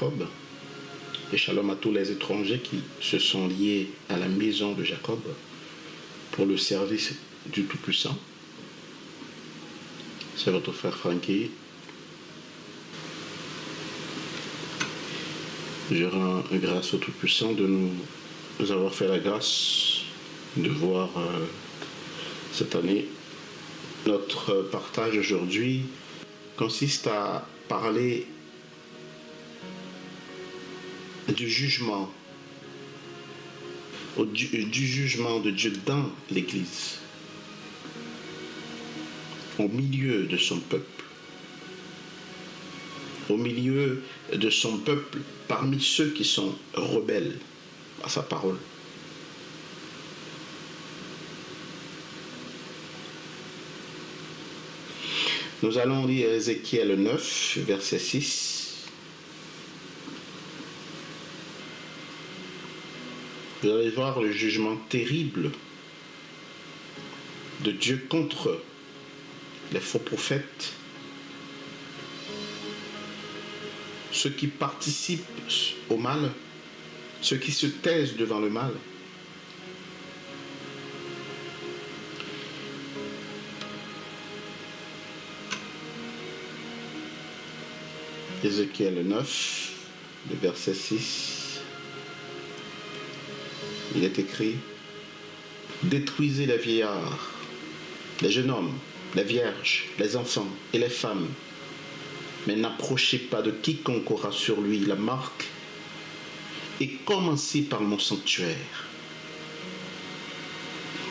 Jacob. Et shalom à tous les étrangers qui se sont liés à la maison de Jacob pour le service du Tout-Puissant. C'est votre frère Frankie. Je rends grâce au Tout-Puissant de nous avoir fait la grâce de voir cette année. Notre partage aujourd'hui consiste à parler du jugement, du jugement de Dieu dans l'Église, au milieu de son peuple, au milieu de son peuple, parmi ceux qui sont rebelles à sa parole. Nous allons lire Ézéchiel 9, verset 6. Vous allez voir le jugement terrible de Dieu contre les faux prophètes, ceux qui participent au mal, ceux qui se taisent devant le mal. Ézéchiel 9, le verset 6. Il est écrit: détruisez les vieillards, les jeunes hommes, les vierges, les enfants et les femmes, mais n'approchez pas de quiconque aura sur lui la marque, et commencez par mon sanctuaire.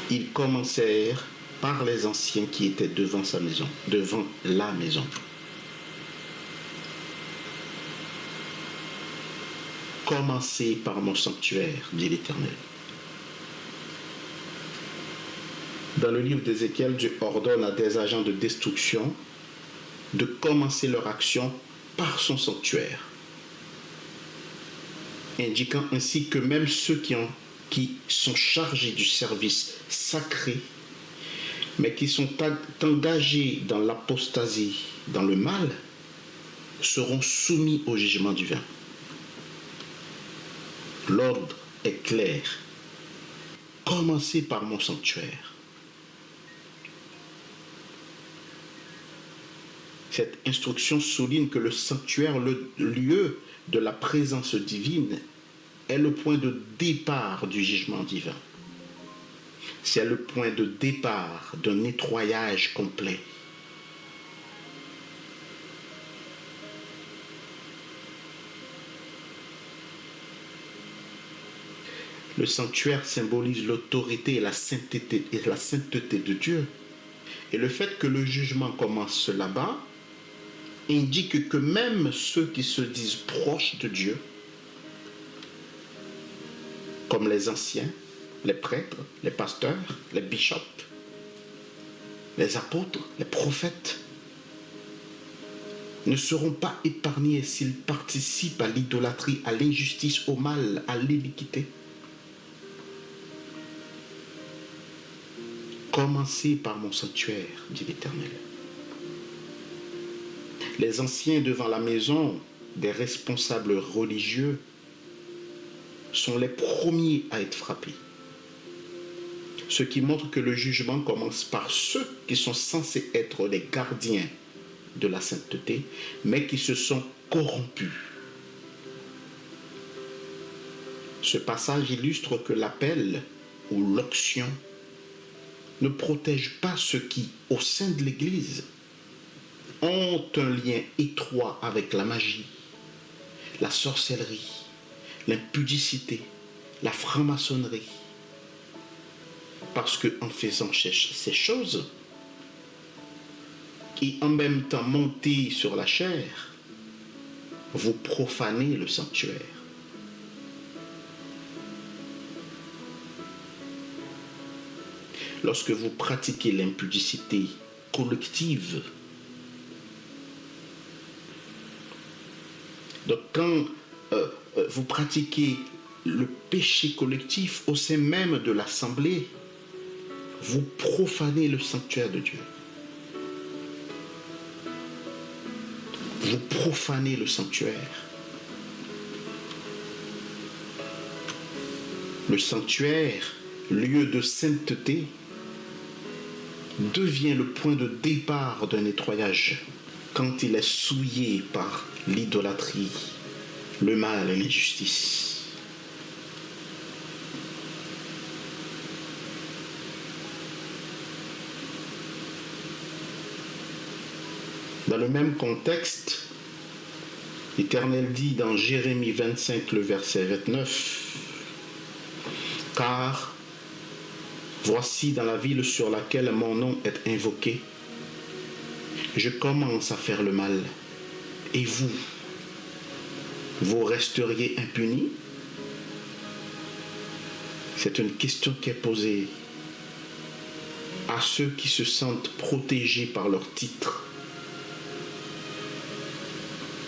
Ils commencèrent par les anciens qui étaient devant sa maison, devant la maison. Commencez par mon sanctuaire, dit l'Éternel. Dans le livre d'Ézéchiel, Dieu ordonne à des agents de destruction de commencer leur action par son sanctuaire, indiquant ainsi que même ceux qui sont chargés du service sacré, mais qui sont engagés dans l'apostasie, dans le mal, seront soumis au jugement divin. L'ordre est clair. Commencez par mon sanctuaire. Cette instruction souligne que le sanctuaire, le lieu de la présence divine, est le point de départ du jugement divin. C'est le point de départ d'un nettoyage complet. Le sanctuaire symbolise l'autorité et la sainteté de Dieu. Et le fait que le jugement commence là-bas indique que même ceux qui se disent proches de Dieu, comme les anciens, les prêtres, les pasteurs, les bishops, les apôtres, les prophètes, ne seront pas épargnés s'ils participent à l'idolâtrie, à l'injustice, au mal, à l'iniquité. Commencez par mon sanctuaire, dit l'Éternel. Les anciens devant la maison des responsables religieux sont les premiers à être frappés. Ce qui montre que le jugement commence par ceux qui sont censés être les gardiens de la sainteté, mais qui se sont corrompus. Ce passage illustre que l'appel ou l'onction ne protège pas ceux qui, au sein de l'Église, ont un lien étroit avec la magie, la sorcellerie, l'impudicité, la franc-maçonnerie. Parce qu'en faisant ces choses, et en même temps monter sur la chair, vous profanez le sanctuaire. Lorsque vous pratiquez l'impudicité collective, donc quand vous pratiquez le péché collectif au sein même de l'assemblée, vous profanez le sanctuaire de Dieu. Vous profanez le sanctuaire. le sanctuaire, lieu de sainteté, devient le point de départ d'un nettoyage quand il est souillé par l'idolâtrie, le mal et l'injustice. Dans le même contexte, l'Éternel dit dans Jérémie 25, le verset 29, « Car voici dans la ville sur laquelle mon nom est invoqué, je commence à faire le mal, et vous resteriez impunis ?» C'est une question qui est posée à ceux qui se sentent protégés par leur titre,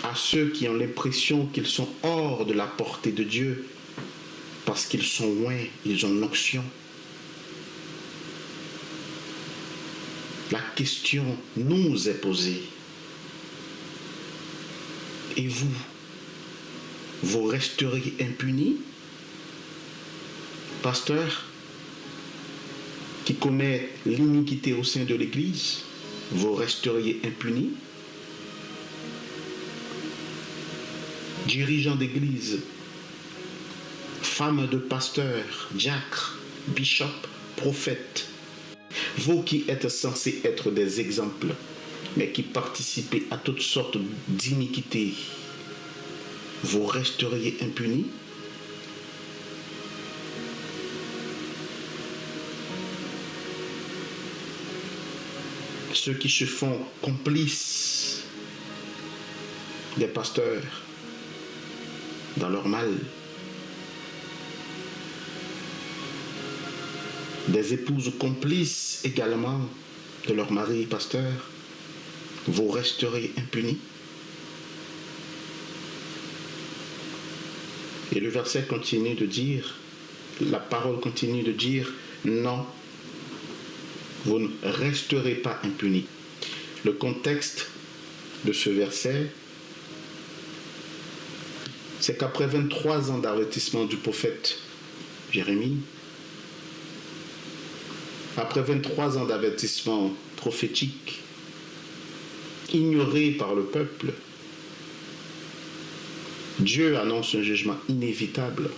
à ceux qui ont l'impression qu'ils sont hors de la portée de Dieu parce qu'ils sont loin, ils ont l'onction. La question nous est posée. Et vous resterez impunis? Pasteur qui commet l'iniquité au sein de l'Église, vous resteriez impunis? Dirigeants d'église, femmes de pasteurs, diacres, bishops, prophètes, vous qui êtes censés être des exemples, mais qui participez à toutes sortes d'iniquités, vous resteriez impunis? Ceux qui se font complices des pasteurs dans leur mal, des épouses complices également de leur mari pasteur, vous resterez impunis? Et le verset continue de dire, la parole continue de dire, non, vous ne resterez pas impunis. Le contexte de ce verset, c'est qu'après 23 ans d'avertissement du prophète Jérémie, après 23 ans d'avertissement prophétique, ignoré par le peuple, Dieu annonce un jugement inévitable.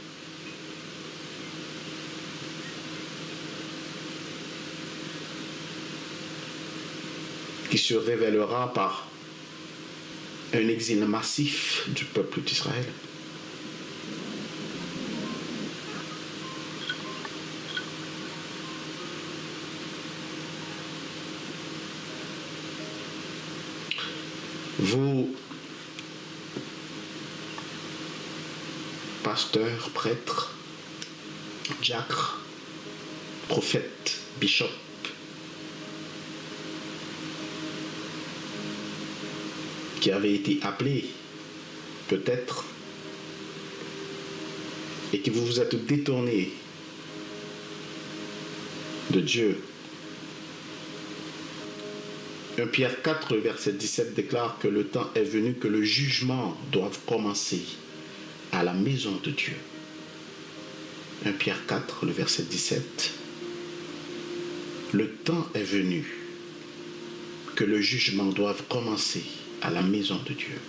Qui se révélera par un exil massif du peuple d'Israël. Vous, pasteurs, prêtres, diacres, prophètes, bishops, qui avez été appelés, peut-être, et que vous vous êtes détournés de Dieu. 1 Pierre 4, verset 17 déclare que le temps est venu que le jugement doive commencer à la maison de Dieu. 1 Pierre 4, le verset 17. Le temps est venu que le jugement doive commencer à la maison de Dieu.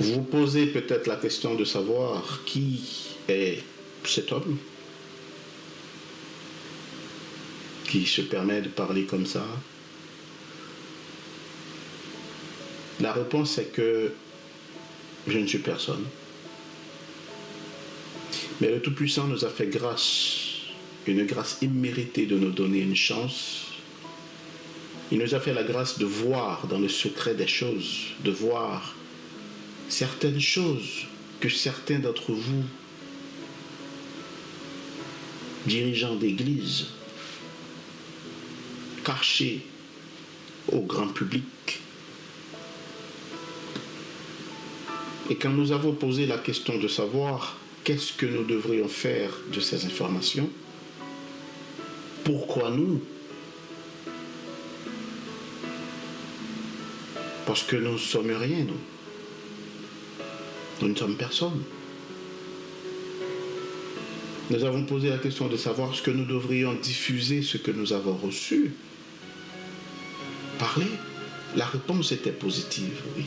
Vous vous posez peut-être la question de savoir qui est cet homme qui se permet de parler comme ça. La réponse est que je ne suis personne. Mais le Tout-Puissant nous a fait grâce, une grâce imméritée de nous donner une chance. Il nous a fait la grâce de voir dans le secret des choses, de voir certaines choses que certains d'entre vous, dirigeants d'église, cachés au grand public. Et quand nous avons posé la question de savoir qu'est-ce que nous devrions faire de ces informations? Pourquoi nous? Parce que nous ne sommes rien, nous. Nous ne sommes personne. Nous avons posé la question de savoir ce que nous devrions diffuser, ce que nous avons reçu. Parler. La réponse était positive, oui.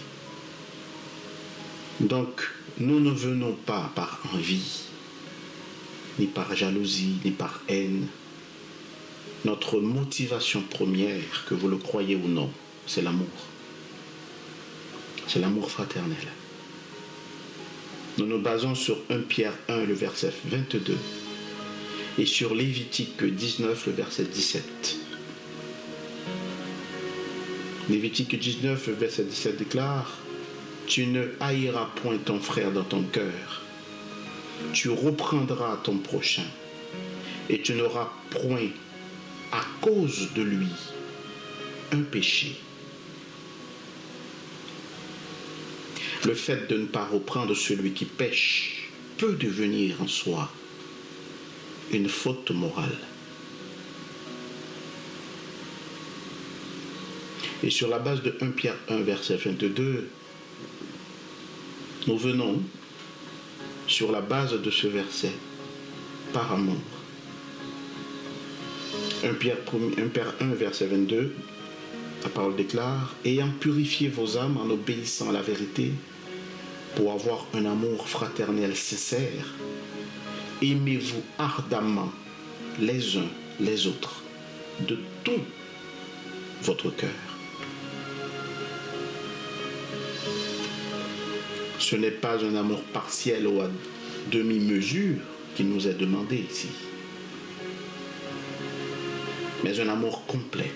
Donc, nous ne venons pas par envie, ni par jalousie, ni par haine. Notre motivation première, que vous le croyez ou non, c'est l'amour. C'est l'amour fraternel. Nous nous basons sur 1 Pierre 1, le verset 22, et sur Lévitique 19, le verset 17. Lévitique 19, le verset 17 déclare: tu ne haïras point ton frère dans ton cœur, tu reprendras ton prochain, et tu n'auras point à cause de lui un péché. Le fait de ne pas reprendre celui qui pêche peut devenir en soi une faute morale. Et sur la base de 1 Pierre 1, verset 22, nous venons sur la base de ce verset par amour. 1 Pierre 1, verset 22, la parole déclare: ayant purifié vos âmes en obéissant à la vérité, pour avoir un amour fraternel sincère, aimez-vous ardemment les uns les autres de tout votre cœur. Ce n'est pas un amour partiel ou à demi-mesure qui nous est demandé ici, mais un amour complet.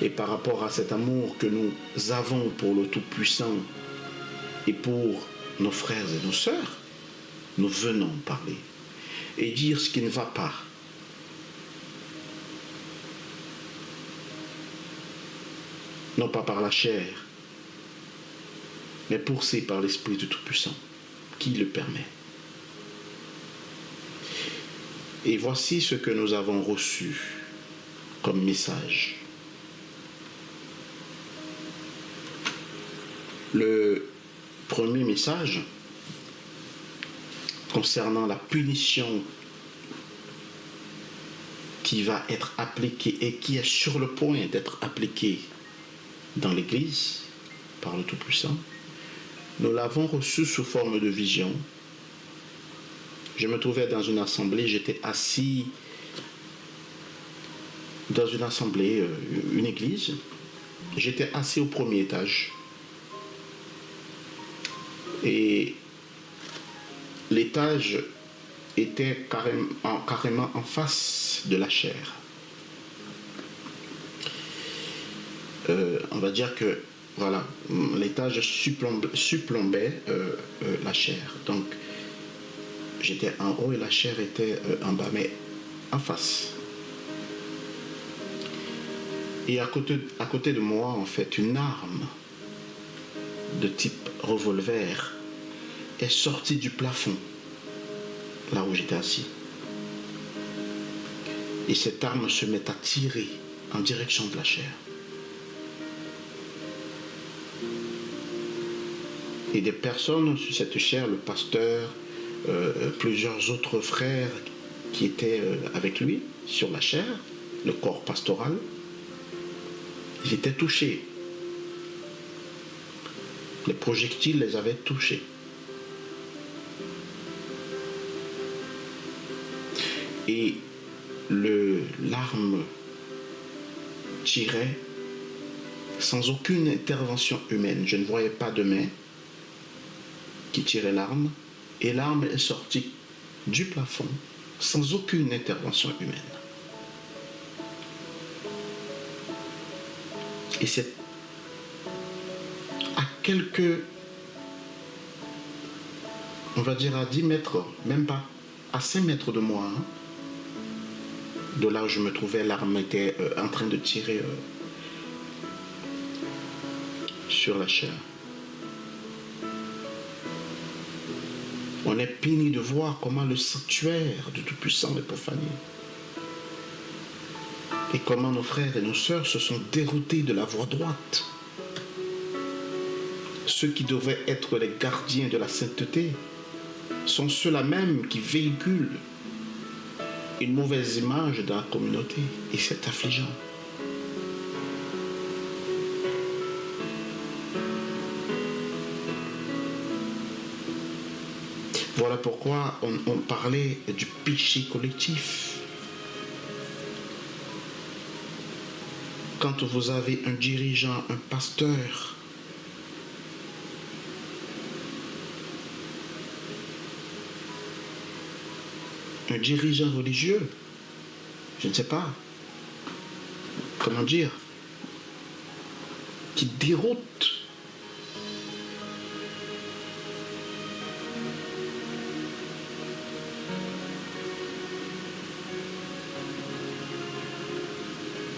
Et par rapport à cet amour que nous avons pour le Tout-Puissant et pour nos frères et nos sœurs, nous venons parler et dire ce qui ne va pas. Non pas par la chair, mais poussé par l'Esprit du Tout-Puissant, qui le permet. Et voici ce que nous avons reçu comme message. Le premier message concernant la punition qui va être appliquée et qui est sur le point d'être appliquée dans l'Église par le Tout-Puissant, nous l'avons reçu sous forme de vision. Je me trouvais dans une assemblée, j'étais assis dans une assemblée, une église. J'étais assis au premier étage. Et l'étage était carrément en face de la chaire. On va dire que voilà, l'étage supplombait la chaire. Donc j'étais en haut et la chaire était en bas, mais en face. Et à côté de moi, en fait, une arme de type revolver est sortie du plafond, là où j'étais assis. Et cette arme se met à tirer en direction de la chaire. Et des personnes sur cette chaire, le pasteur, plusieurs autres frères qui étaient avec lui sur la chaire, le corps pastoral, ils étaient touchés. Les projectiles les avaient touchés. Et l'arme tirait sans aucune intervention humaine. Je ne voyais pas de main qui tirait l'arme. Et l'arme est sortie du plafond sans aucune intervention humaine. Et c'est à quelques, on va dire à 10 mètres, même pas, à 5 mètres de moi, hein, de là où je me trouvais, l'arme était en train de tirer sur la chair. est peiné de voir comment le sanctuaire du Tout-Puissant est profané. Et comment nos frères et nos sœurs se sont déroutés de la voie droite. Ceux qui devaient être les gardiens de la sainteté sont ceux-là même qui véhiculent une mauvaise image dans la communauté. Et c'est affligeant. Voilà pourquoi on parlait du péché collectif. Quand vous avez un dirigeant, un pasteur, un dirigeant religieux, je ne sais pas comment dire, qui déroute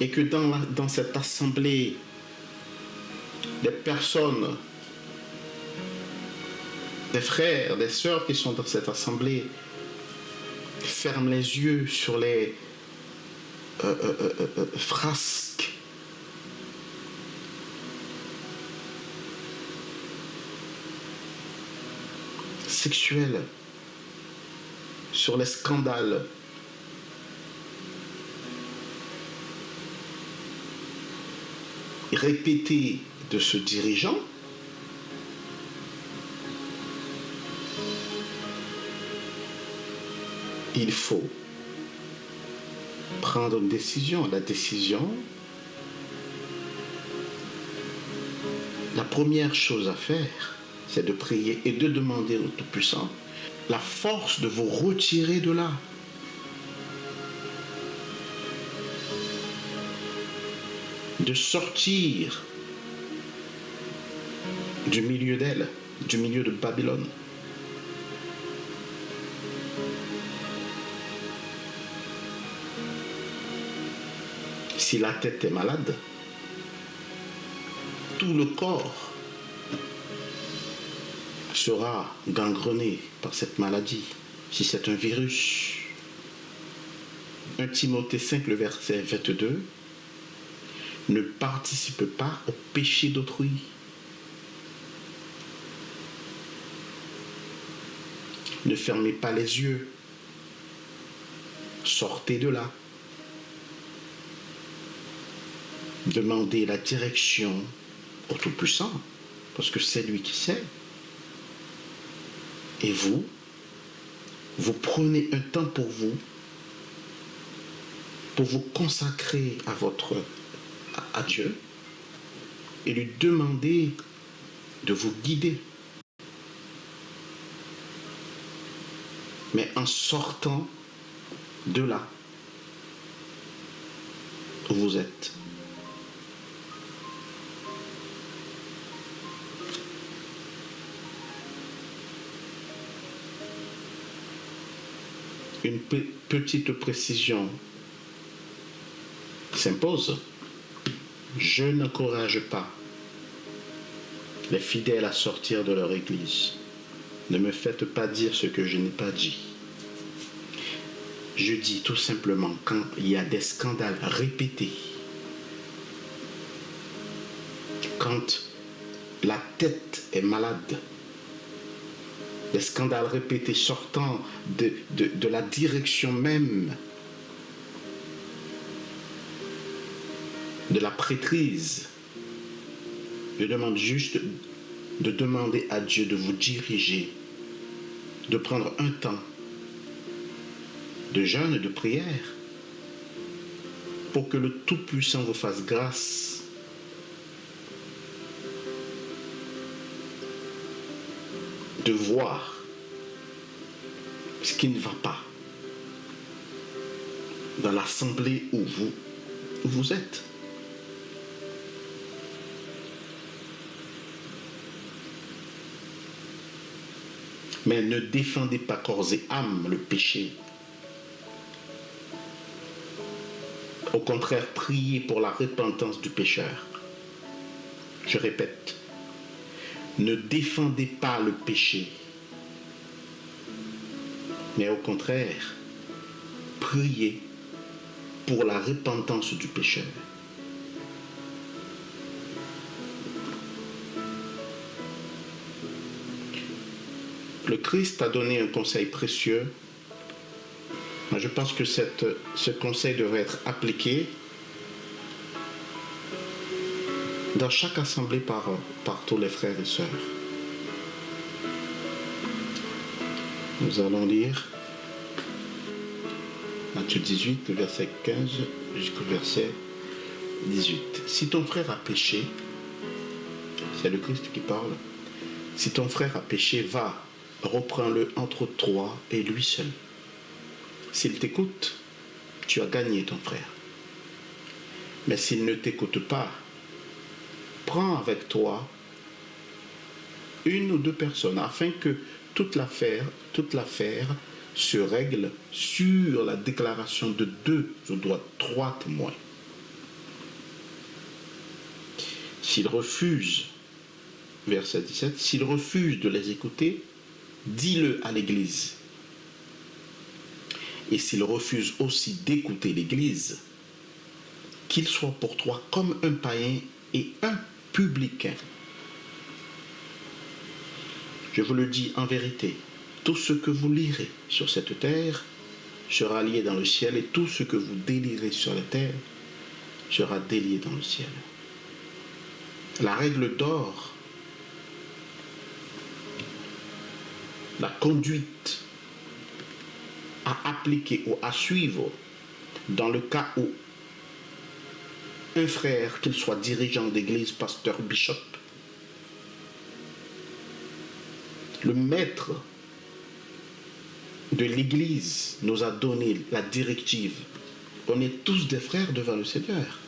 et que dans cette assemblée, des personnes, des frères, des sœurs qui sont dans cette assemblée ferment les yeux sur les frasques sexuels, sur les scandales répétés de ce dirigeant, il faut prendre une décision. La décision, la première chose à faire, c'est de prier et de demander au Tout-Puissant la force de vous retirer de là. De sortir du milieu d'elle, du milieu de Babylone. Si la tête est malade, tout le corps sera gangrené par cette maladie, si c'est un virus. 1 Timothée 5, le verset 22, ne participe pas au péché d'autrui. Ne fermez pas les yeux. Sortez de là. Demandez la direction au Tout-Puissant, parce que c'est lui qui sait. Et vous prenez un temps pour vous consacrer à Dieu et lui demander de vous guider. Mais en sortant de là où vous êtes. Une petite précision s'impose. Je n'encourage pas les fidèles à sortir de leur église. Ne me faites pas dire ce que je n'ai pas dit. Je dis tout simplement, quand il y a des scandales répétés, quand la tête est malade, des scandales répétés sortant de la direction même de la prêtrise, je demande juste de demander à Dieu de vous diriger, de prendre un temps de jeûne et de prière pour que le Tout-Puissant vous fasse grâce de voir ce qui ne va pas dans l'assemblée où vous êtes. Mais ne défendez pas corps et âme le péché. Au contraire, priez pour la repentance du pécheur. Je répète, ne défendez pas le péché. mais au contraire, prier pour la repentance du pécheur. Le Christ a donné un conseil précieux. Je pense que ce conseil devrait être appliqué dans chaque assemblée par tous les frères et sœurs. Nous allons lire Matthieu 18, le verset 15 jusqu'au verset 18. Si ton frère a péché, c'est le Christ qui parle, si ton frère a péché, va, reprends-le entre toi et lui seul. S'il t'écoute, tu as gagné ton frère. Mais s'il ne t'écoute pas, prends avec toi une ou deux personnes afin que toute l'affaire se règle sur la déclaration de 2 ou 3 témoins. S'il refuse, verset 17, s'il refuse de les écouter, dis-le à l'Église. Et s'il refuse aussi d'écouter l'Église, qu'il soit pour toi comme un païen et un publicain. Je vous le dis en vérité, tout ce que vous lirez sur cette terre sera lié dans le ciel, et tout ce que vous délirez sur la terre sera délié dans le ciel. La règle d'or, la conduite à appliquer ou à suivre dans le cas où un frère, qu'il soit dirigeant d'église, pasteur, bishop, le maître de l'église nous a donné la directive. On est tous des frères devant le Seigneur.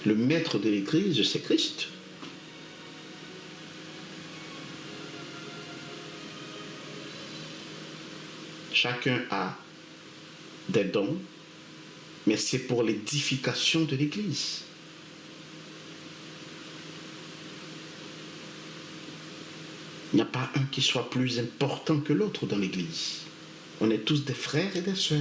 Le maître de l'église, c'est Christ. Chacun a des dons, mais c'est pour l'édification de l'église. Il n'y a pas un qui soit plus important que l'autre dans l'église. On est tous des frères et des sœurs.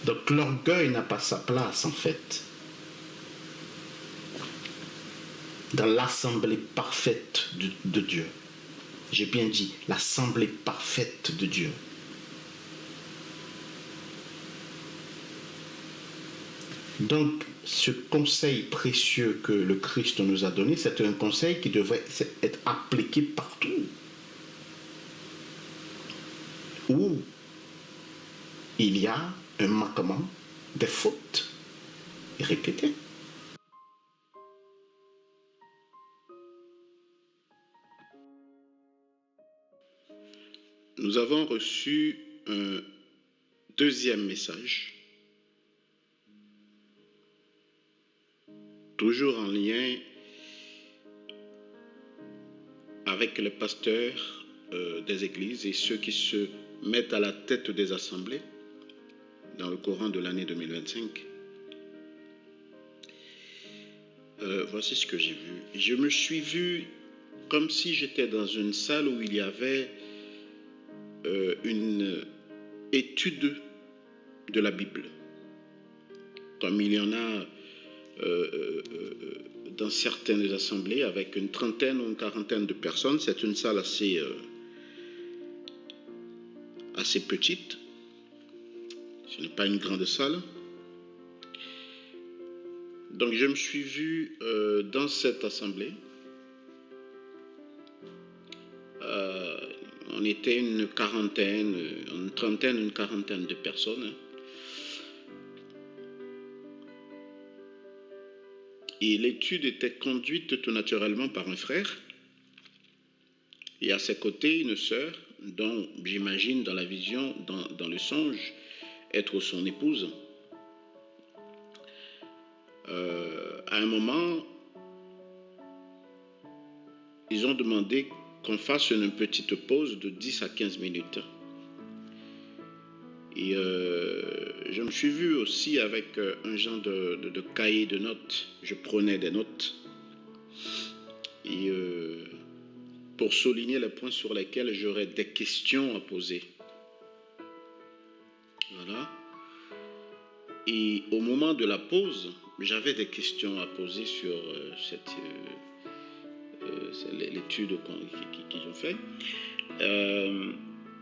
Donc l'orgueil n'a pas sa place en fait dans l'assemblée parfaite de Dieu. J'ai bien dit, l'assemblée parfaite de Dieu. Donc, ce conseil précieux que le Christ nous a donné, c'est un conseil qui devrait être appliqué partout. Où il y a un manquement, des fautes répétées. Nous avons reçu un deuxième message, toujours en lien avec les pasteurs des églises et ceux qui se mettent à la tête des assemblées dans le courant de l'année 2025. Voici ce que j'ai vu. Je me suis vu comme si j'étais dans une salle où il y avait une étude de la Bible, comme il y en a dans certaines assemblées avec une trentaine ou une quarantaine de personnes. C'est une salle assez petite. Ce n'est pas une grande salle. Donc je me suis vu dans cette assemblée. On était une quarantaine, une trentaine, une quarantaine de personnes. Et l'étude était conduite tout naturellement par un frère. Et à ses côtés, une sœur, dont j'imagine dans la vision, dans le songe, être son épouse. À un moment, ils ont demandé qu'on fasse une petite pause de 10 à 15 minutes. Et je me suis vu aussi avec un genre de cahier de notes. Je prenais des notes. Et pour souligner les points sur lesquels j'aurais des questions à poser. Voilà. Et au moment de la pause, j'avais des questions à poser sur l'étude qu'ils ont fait.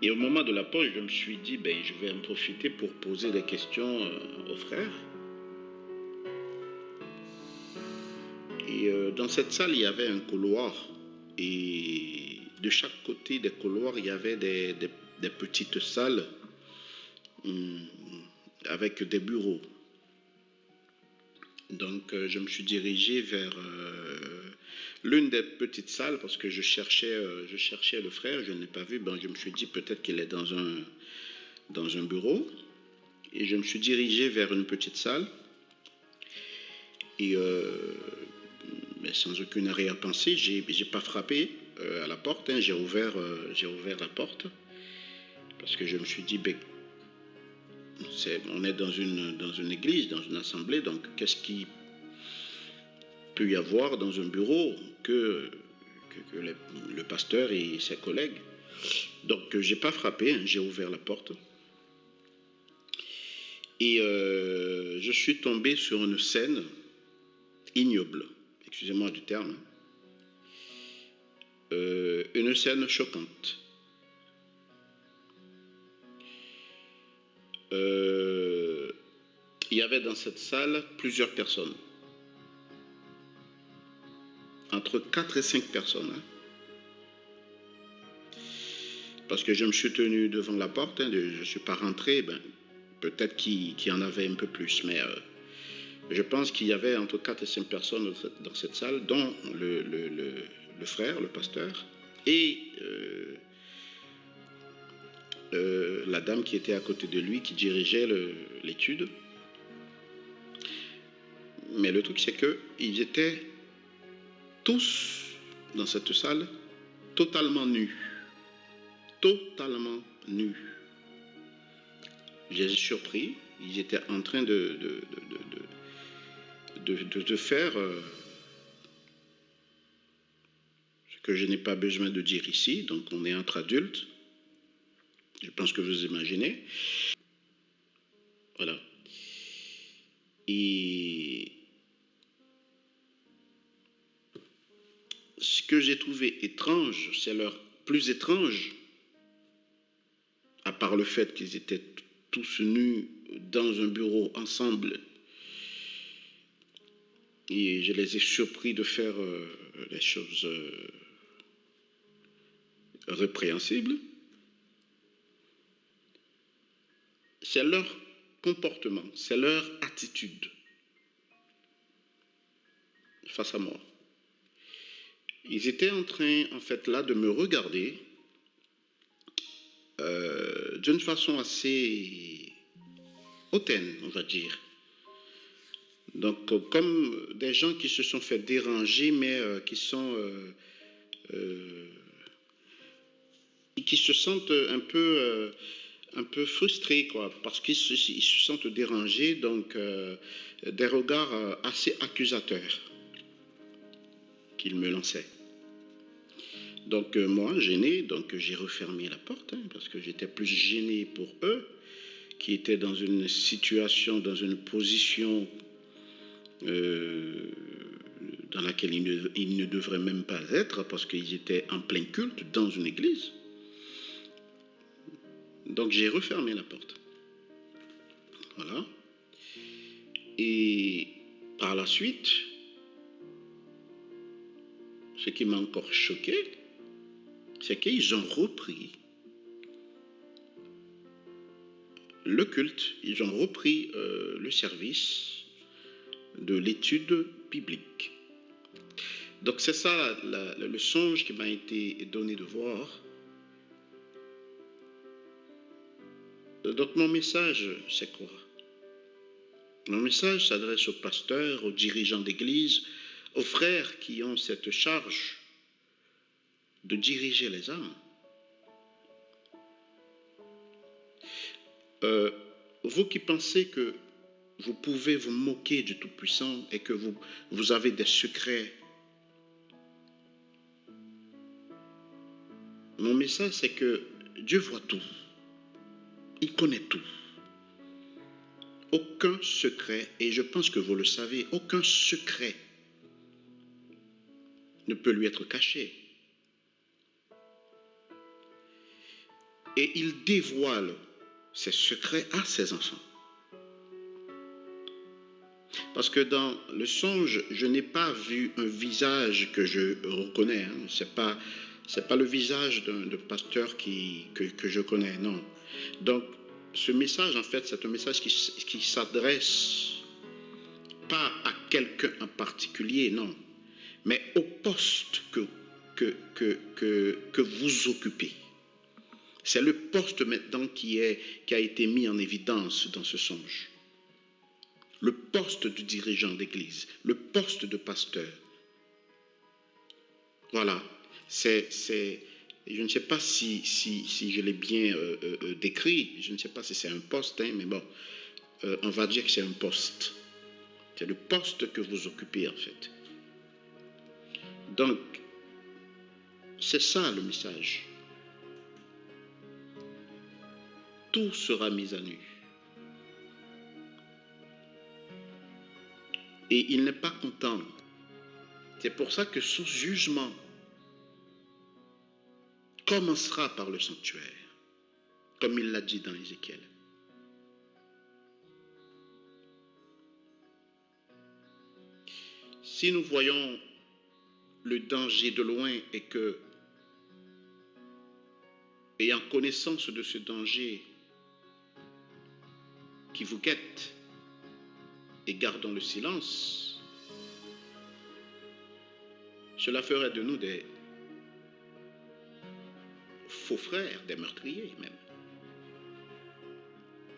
Et au moment de la pause, je me suis dit, je vais en profiter pour poser des questions aux frères. Et dans cette salle, il y avait un couloir. Et de chaque côté des couloirs, il y avait des petites salles avec des bureaux. Donc, je me suis dirigé vers l'une des petites salles parce que je cherchais le frère, je ne l'ai pas vu. Je me suis dit peut-être qu'il est dans un bureau. Et je me suis dirigé vers une petite salle. Et mais sans aucune arrière-pensée, j'ai pas frappé à la porte. J'ai ouvert la porte parce que je me suis dit, on est dans une église, dans une assemblée, donc qu'est-ce qui peut y avoir dans un bureau que le pasteur et ses collègues. Donc j'ai pas frappé, j'ai ouvert la porte. Et je suis tombé sur une scène ignoble, excusez-moi du terme, une scène choquante. Il y avait dans cette salle plusieurs personnes. Entre 4 et 5 personnes. Parce que je me suis tenu devant la porte, je ne suis pas rentré, peut-être qu'il y en avait un peu plus, mais je pense qu'il y avait entre 4 et 5 personnes dans cette salle, dont le frère, le pasteur, et la dame qui était à côté de lui, qui dirigeait l'étude. Mais le truc, c'est qu'ils étaient tous dans cette salle totalement nus. Totalement nus. J'ai surpris. Ils étaient en train de faire ce que je n'ai pas besoin de dire ici. Donc on est entre adultes. Je pense que vous imaginez. Voilà. Et ce que j'ai trouvé étrange, c'est leur plus étrange, à part le fait qu'ils étaient tous nus dans un bureau ensemble. Et je les ai surpris de faire des choses répréhensibles. C'est leur comportement, c'est leur attitude face à moi. Ils étaient en train, en fait, là, de me regarder d'une façon assez hautaine, on va dire. Donc, comme des gens qui se sont fait déranger, mais qui se sentent un peu frustrés, quoi, parce qu'ils se sentent dérangés, donc des regards assez accusateurs qu'ils me lançaient. Donc moi, gêné, donc j'ai refermé la porte, parce que j'étais plus gêné pour eux, qui étaient dans une situation, dans une position dans laquelle ils ne devraient même pas être, parce qu'ils étaient en plein culte dans une église. Donc j'ai refermé la porte. Voilà. Et par la suite, ce qui m'a encore choqué, c'est qu'ils ont repris le culte, ils ont repris le service de l'étude biblique. Donc c'est ça le songe qui m'a été donné de voir. Donc mon message, c'est quoi? Mon message s'adresse aux pasteurs, aux dirigeants d'église, aux frères qui ont cette charge de diriger les âmes. Vous qui pensez que vous pouvez vous moquer du Tout-Puissant et que vous avez des secrets Mon message, c'est que Dieu voit tout. Il connaît tout. Aucun secret, et je pense que vous le savez, aucun secret ne peut lui être caché. Et il dévoile ses secrets à ses enfants. Parce que dans le songe, je n'ai pas vu un visage que je reconnais. Hein. C'est pas le visage d'un pasteur que je connais, non. Donc, ce message, en fait, c'est un message qui s'adresse pas à quelqu'un en particulier, non, mais au poste que vous occupez. C'est le poste maintenant qui a été mis en évidence dans ce songe. Le poste du dirigeant d'église, le poste de pasteur. Voilà, je ne sais pas si je l'ai bien décrit, je ne sais pas si c'est un poste, hein, mais bon, on va dire que c'est un poste. C'est le poste que vous occupez en fait. Donc, c'est ça le message. Tout sera mis à nu. Et il n'est pas content. C'est pour ça que son jugement commencera par le sanctuaire, comme il l'a dit dans Ézéchiel. Si nous voyons le danger de loin et que, ayant connaissance de ce danger qui vous guette, et gardons le silence, cela ferait de nous des faux frères, des meurtriers même.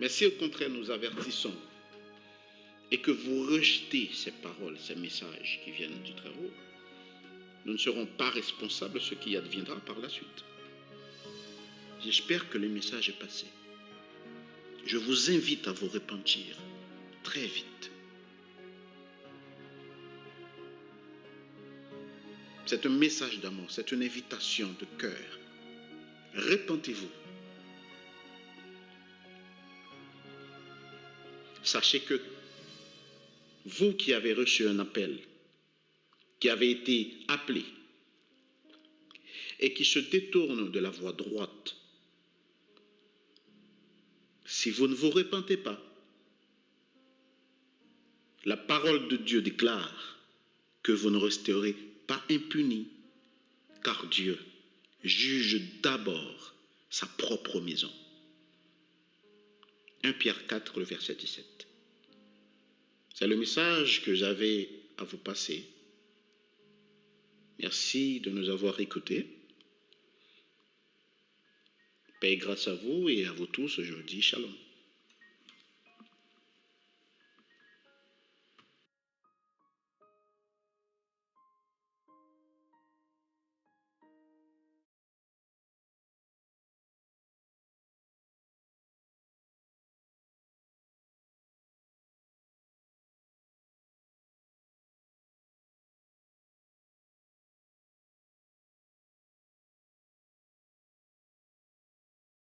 Mais si au contraire nous avertissons et que vous rejetez ces paroles, ces messages qui viennent du Très-Haut, nous ne serons pas responsables de ce qui adviendra par la suite. J'espère que le message est passé. Je vous invite à vous repentir très vite. C'est un message d'amour, c'est une invitation de cœur. Repentez-vous. Sachez que vous qui avez reçu un appel, qui avez été appelé et qui se détourne de la voie droite, si vous ne vous repentez pas, la parole de Dieu déclare que vous ne resterez pas impunis, car Dieu juge d'abord sa propre maison. 1 Pierre 4, le verset 17. C'est le message que j'avais à vous passer. Merci de nous avoir écoutés. Paix et grâce à vous et à vous tous, je vous dis shalom.